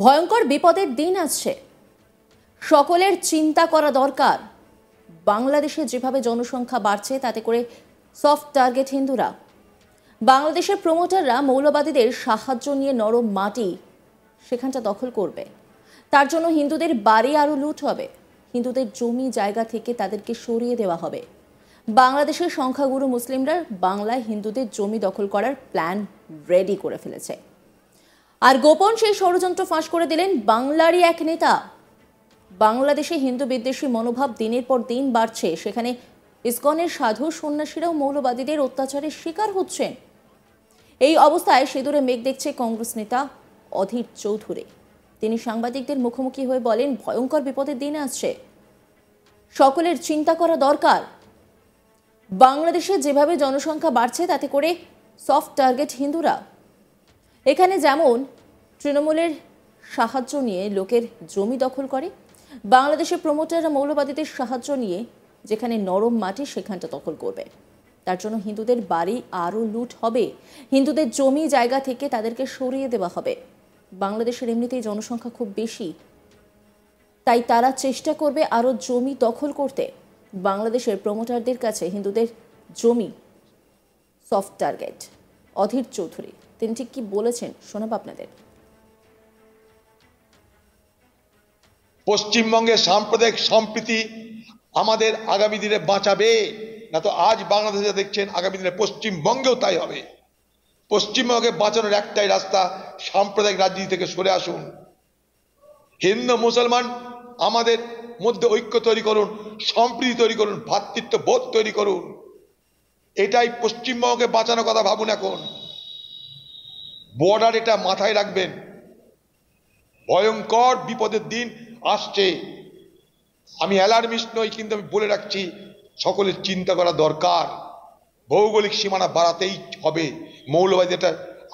ভয়ঙ্কর বিপদের দিন আসছে, সকলের চিন্তা করা দরকার। বাংলাদেশে যেভাবে জনসংখ্যা বাড়ছে তাতে করে সফট টার্গেট হিন্দুরা। বাংলাদেশের প্রমোটাররা মৌলবাদীদের সাহায্য নিয়ে নরম মাটি সেখানটা দখল করবে। তার জন্য হিন্দুদের বাড়ি আরও লুট হবে, হিন্দুদের জমি জায়গা থেকে তাদেরকে সরিয়ে দেওয়া হবে। বাংলাদেশের সংখ্যাগুরু মুসলিমরা বাংলায় হিন্দুদের জমি দখল করার প্ল্যান রেডি করে ফেলেছে। আর গোপন সেই ষড়যন্ত্র ফাঁস করে দিলেন বাংলারই এক নেতা। বাংলাদেশে হিন্দু বিদ্বেষী মনোভাব দিনের পর দিন বাড়ছে, সেখানে ইসকনের সাধু সন্ন্যাসীরাও মৌলবাদীদের অত্যাচারের শিকার হচ্ছেন। এই অবস্থায় সিঁদুরে মেঘ দেখছে কংগ্রেস নেতা অধীর চৌধুরী। তিনি সাংবাদিকদের মুখোমুখি হয়ে বলেন, ভয়ঙ্কর বিপদের দিন আসছে, সকলের চিন্তা করা দরকার। বাংলাদেশে যেভাবে জনসংখ্যা বাড়ছে তাতে করে সফট টার্গেট হিন্দুরা। এখানে যেমন তৃণমূলের সাহায্য নিয়ে লোকের জমি দখল করে, বাংলাদেশের প্রমোটাররা মৌলবাদীদের সাহায্য নিয়ে যেখানে নরম মাটি সেখানটা দখল করবে। তার জন্য হিন্দুদের বাড়ি আরও লুট হবে, হিন্দুদের জমি জায়গা থেকে তাদেরকে সরিয়ে দেওয়া হবে। বাংলাদেশের এমনিতেই জনসংখ্যা খুব বেশি, তাই তারা চেষ্টা করবে আরও জমি দখল করতে। বাংলাদেশের প্রমোটারদের কাছে হিন্দুদের জমি সফট টার্গেট। অধীর চৌধুরী তিনি ঠিক কি বলেছেন শোনাব আপনাদের। পশ্চিমবঙ্গের সাম্প্রদায়িক সম্প্রীতি আমাদের আগামী দিনে বাঁচাবে, না তো আজ বাংলাদেশে দেখছেন আগামী দিনে পশ্চিমবঙ্গেও তাই হবে। পশ্চিমবঙ্গে বাঁচানোর একটাই রাস্তা, সাম্প্রদায়িক রাজনীতি থেকে সরে আসুন। হিন্দু মুসলমান আমাদের মধ্যে ঐক্য তৈরি করুন, সম্প্রীতি তৈরি করুন, ভ্রাতৃত্ব বোধ তৈরি করুন। এটাই পশ্চিমবঙ্গকে বাঁচানোর কথা ভাবুন। এখন বর্ডার, এটা মাথায় রাখবেন। ভয়ঙ্কর বিপদের দিন আসছে। আমি অ্যালার্মিস্ট নই, কিন্তু আমি বলে রাখছি, সকলের চিন্তা করা দরকার। ভৌগোলিক সীমানা বাড়াতেই হবে। মৌলবাদী এটা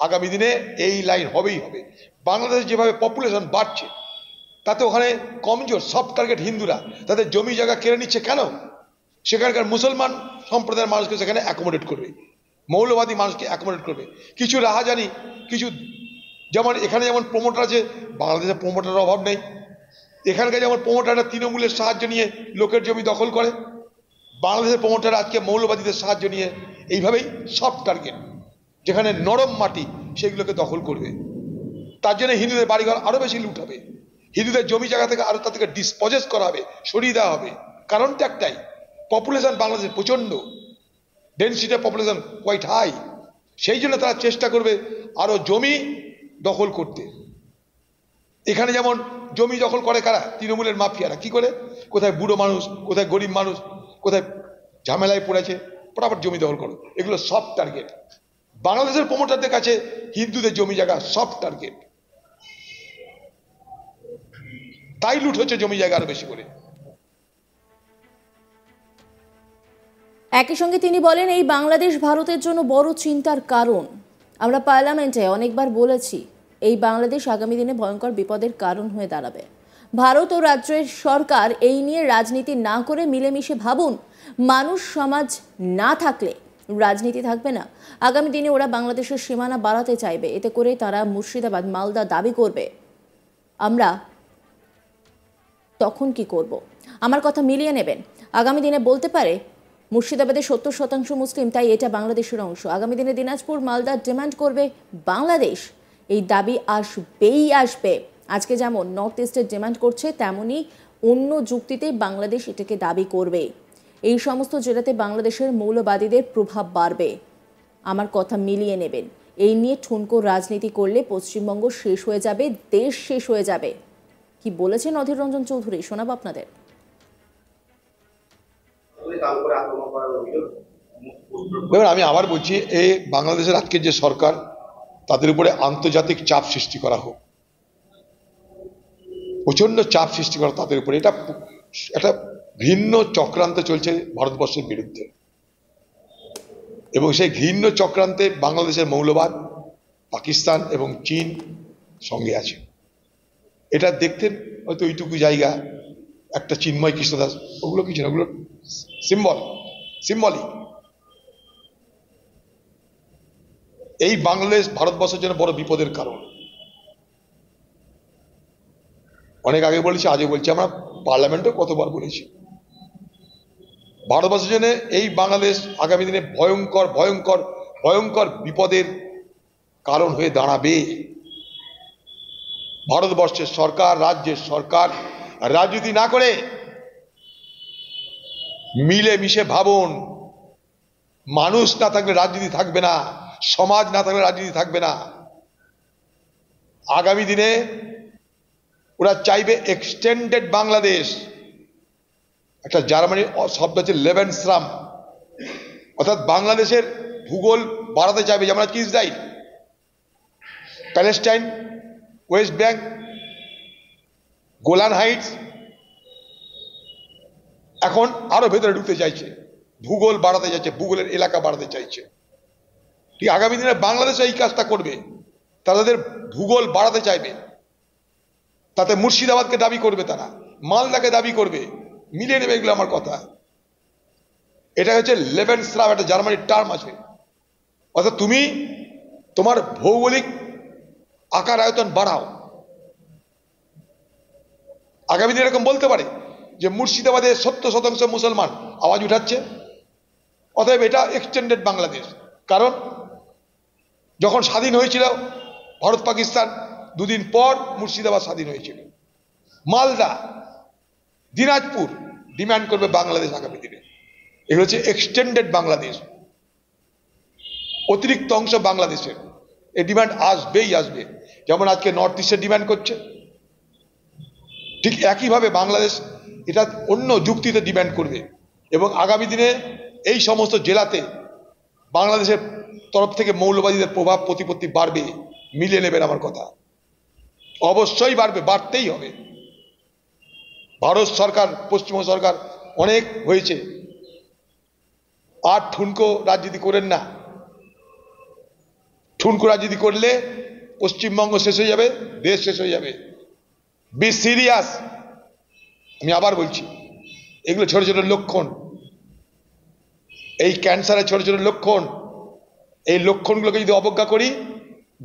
আগামী দিনে এই লাইন হবেই হবে। বাংলাদেশ যেভাবে পপুলেশন বাড়ছে তাতে ওখানে কমজোর সফট টার্গেট হিন্দুরা তাদের জমি জায়গা কেড়ে নিচ্ছে। কেন? সেখানকার মুসলমান সম্প্রদায়ের মানুষকে সেখানে অ্যাকোমোডেট করবে, মৌলবাদী মানুষকে অ্যাকোমোডেট করবে। কিছু রাহাজানি, কিছু যেমন এখানে যেমন প্রমোটার আছে, বাংলাদেশে প্রমোটারের অভাব নেই। এখানকার যেমন প্রমোটাররা তৃণমূলের সাহায্য নিয়ে লোকের জমি দখল করে, বাংলাদেশের প্রমোটার আজকে মৌলবাদীদের সাহায্য নিয়ে এইভাবেই সফট টার্গেট, যেখানে নরম মাটি সেগুলোকে দখল করবে। তার জন্য হিন্দুদের বাড়িঘর আরো বেশি লুট হবে, হিন্দুদের জমি জায়গা থেকে আরো তাদেরকে ডিসপজেস করা হবে, সরিয়ে দেওয়া হবে। কারণটা একটাই, পপুলেশন বাংলাদেশে প্রচন্ড, ডেন্সিটি পপুলেশন কোয়াইট হাই। সেই জন্য তারা চেষ্টা করবে আরো জমি দখল করতে। এখানে যেমন জমি দখল করে কারা? তৃণমূলের মাফিয়ারা। কি করে? কোথায় বুড়ো মানুষ, কোথায় গরিব মানুষ, কোথায় ঝামেলায় পড়েছে, ফটাফট জমি দখল করো। এগুলো সফট টার্গেট। বাংলাদেশের প্রমোটারদের কাছে হিন্দুদের জমি জায়গা সফট টার্গেট, তাই লুট হচ্ছে জমি জায়গা আরো বেশি করে। একই সঙ্গে তিনি বলেন, এই বাংলাদেশ ভারতের জন্য বড় চিন্তার কারণ। আমরা পার্লামেন্টে অনেকবার বলেছি, এই বাংলাদেশ আগামী দিনে ভয়ঙ্কর বিপদের কারণ হয়ে দাঁড়াবে। ভারত ও রাজ্যের সরকার এই নিয়ে রাজনীতি না করে মিলেমিশে ভাবুন। মানুষ সমাজ না থাকলে রাজনীতি থাকবে না। আগামী দিনে ওরা বাংলাদেশের সীমানা বাড়াতে চাইবে, এতে করে তারা মুর্শিদাবাদ মালদা দাবি করবে। আমরা তখন কি করব? আমার কথা মিলিয়ে নেবেন। আগামী দিনে বলতে পারে মুর্শিদাবাদের 70% মুসলিম, তাই এটা বাংলাদেশের অংশ। আগামী দিনে দিনাজপুর মালদা ডিমান্ড করবে বাংলাদেশ। এই দাবি আসবেই আসবে। আজকে যেমন নর্থ ইস্টের ডিমান্ড করছে, তেমনি অন্য যুক্তিতে বাংলাদেশ এটাকে দাবি করবে। এই সমস্ত জেলাতে বাংলাদেশের মৌলবাদীদের প্রভাব বাড়বে। আমার কথা মিলিয়ে নেবেন। এই নিয়ে ঠুনকো রাজনীতি করলে পশ্চিমবঙ্গ শেষ হয়ে যাবে, দেশ শেষ হয়ে যাবে। কি বলেছেন অধীর রঞ্জন চৌধুরী শোনাব আপনাদের। আমি আবার বলছি, এই বাংলাদেশের আজকের যে সরকার, তাদের উপরে আন্তর্জাতিক চাপ সৃষ্টি করা হোক, প্রচন্ড চাপ সৃষ্টি করা তাদের উপরে। এটা একটা ঘৃণ্য চক্রান্ত চলছে ভারতবর্ষের বিরুদ্ধে, এবং সেই ঘৃণ্য চক্রান্তে বাংলাদেশের মৌলবাদ, পাকিস্তান এবং চীন সঙ্গে আছে। এটা দেখতেন হয়তো এইটুকু জায়গা, একটা চিন্ময় কৃষ্ণদাস, ওগুলো কিছু না, ওগুলো সিম্বলিক। এই বাংলাদেশ ভারতবর্ষের জন্য বড় বিপদের কারণ। অনেক আগে বলেছি, আজও বলছি, আমরা পার্লামেন্টেও কতবার বলেছি, ভারতবর্ষের জন্য এই বাংলাদেশ আগামী দিনে ভয়ঙ্কর ভয়ঙ্কর ভয়ঙ্কর বিপদের কারণ হয়ে দাঁড়াবে। ভারতবর্ষের সরকার, রাজ্যের সরকার রাজনীতি না করে মিলে মিশে ভাবুন। মানুষ না থাকলে রাজনীতি থাকবে না, সমাজ না থাকলে রাজনীতি থাকবে না। আগামী দিনে ওরা চাইবে এক্সটেন্ডেড বাংলাদেশ। একটা জার্মানির শব্দ হচ্ছে লেবেনশ্রাম, অর্থাৎ বাংলাদেশের ভূগোল বাড়াতে চাইবে, যেমন আজকে Israel, Palestine, West bank, Golan Heights, এখন আরো ভেতরে ঢুকতে চাইছে, ভূগোল বাড়াতে চাইছে, ভূগোলের এলাকা বাড়াতে চাইছে। ঠিক আগামী দিনে বাংলাদেশ এই কাজটা করবে, তাদের ভূগোল বাড়াতে চাইবে। তাতে মুর্শিদাবাদকে দাবি করবে, তারা মালদাকে দাবি করবে, মিলিয়ে নেবে। এগুলো আমার কথা। এটা হচ্ছে লেবেনশ্রাম, একটা জার্মানির টার্ম আছে। অর্থাৎ তুমি তোমার ভৌগোলিক আকার আয়তন বাড়াও। আগামী দিনে এরকম বলতে পারে যে মুর্শিদাবাদে 70% মুসলমান আওয়াজ উঠাচ্ছে, অতএব এটা এক্সটেন্ডেড বাংলাদেশ। কারণ যখন স্বাধীন হয়েছিল ভারত পাকিস্তান, দুদিন পর মুর্শিদাবাদ স্বাধীন হয়েছিল। মালদা, দিনাজপুর ডিমান্ড করবে বাংলাদেশ আগামী দিনে। এগুলো হচ্ছে এক্সটেন্ডেড বাংলাদেশ, অতিরিক্ত অংশ বাংলাদেশের। এই ডিমান্ড আসবেই আসবে। যেমন আজকে নর্থ ইস্টের ডিমান্ড করছে, ঠিক একইভাবে বাংলাদেশ এটা অন্য যুক্তিতে ডিমান্ড করবে। এবং আগামী দিনে এই সমস্ত জেলাতে বাংলাদেশের তরফ থেকে মৌলবাদীদের প্রভাব প্রতিপত্তি বাড়বে। মিলিয়ে নেবেন আমার কথা, অবশ্যই বাড়বে, বাড়তেই হবে। ভারত সরকার, পশ্চিমবঙ্গ সরকার অনেক হয়েছে, আর ঠুনকো রাজনীতি করেন না। ঠুনকো রাজনীতি করলে পশ্চিমবঙ্গ শেষ হয়ে যাবে, দেশ শেষ হয়ে যাবে। Be serious. আমি আবার বলছি, এগুলো ছোট ছোট লক্ষণ, এই ক্যান্সারের ছোট ছোট লক্ষণ। এই লক্ষণগুলোকে যদি অবজ্ঞা করি,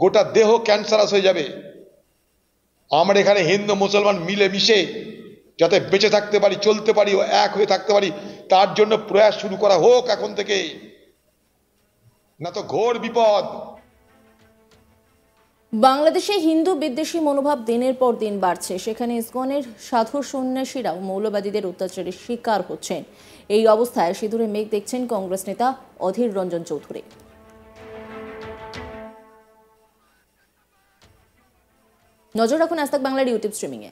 গোটা দেহ ক্যান্সারাস হয়ে যাবে। আমরা এখানে হিন্দু মুসলমান মিলে মিশে যাতে বেঁচে থাকতে পারি, চলতে পারি, ও এক হয়ে থাকতে পারি, তার জন্য প্রয়াস শুরু করা হোক এখন থেকে, না তো ঘোর বিপদ। বাংলাদেশে হিন্দু বিদ্বেষী মনোভাব দিনের পর দিন বাড়ছে। সেখানে ইসকনের সাধু সন্ন্যাসীরাও মৌলবাদীদের অত্যাচারের শিকার হচ্ছেন। এই অবস্থায় সিঁদুরে মেঘ দেখছেন কংগ্রেস নেতা অধীর রঞ্জন চৌধুরী। নজর রাখুন আজ তাক বাংলার ইউটিউব স্ট্রিমিংয়ে।